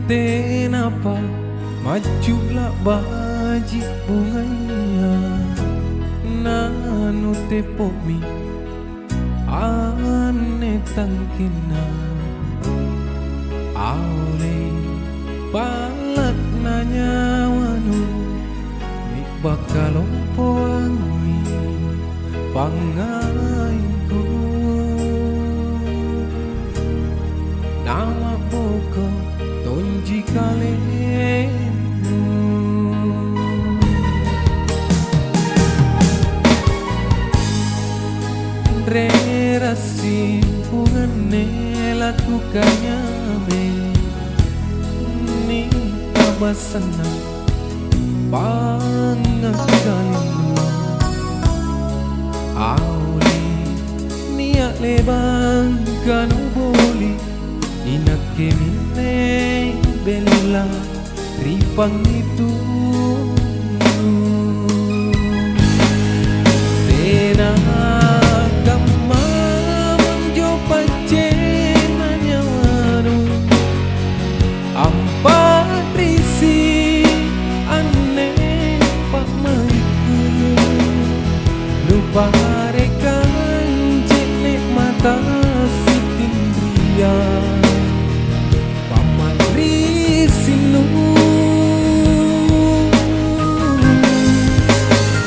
Tenapa majulah baji bunganya nanu tepomi ane tangkina aole balak nanya wanu mi bakalompoangi pangainku nama boko tonji kalenu relasi hubungannya lakukannya ni tabasana pangakalinu auli niat lebang kanu boli inakemine bela ripang itu tena kama manjo pacena nyawanu ampat risi aneh pak maiku lupa rekan jenek mata sitindria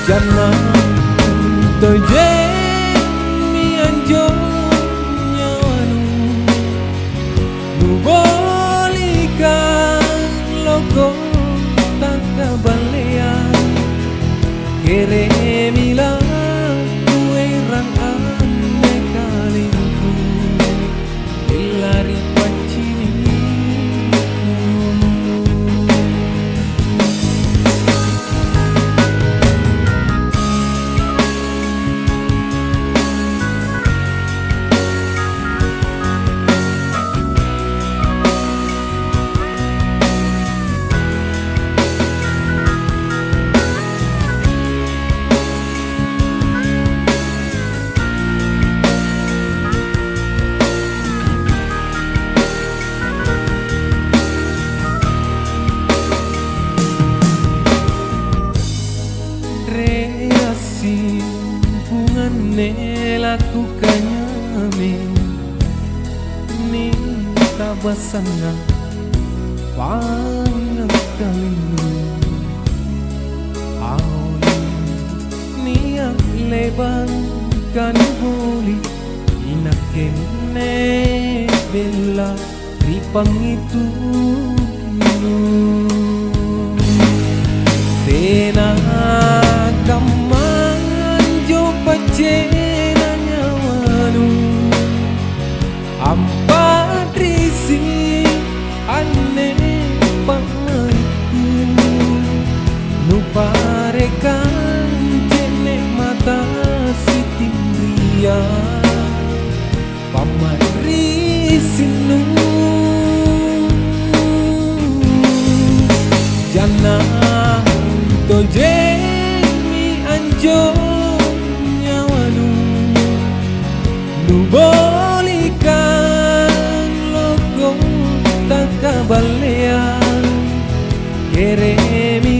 jangan toje mi anjo nyawanu nu bolikan logo tak kabalean kere mila kue rang ane kalinku ilari pacini lakukannya ni tabasana pangakalinu auli niat lebang kan boli inakene bela ripang itu tena kamanjo pacena nyawanu ampat risi aneh pangaiku nuparekan jenek mata sitindria pamat risinu jangan toje mi anjo nyawanu nu bolikan logo tak kabalean kere mi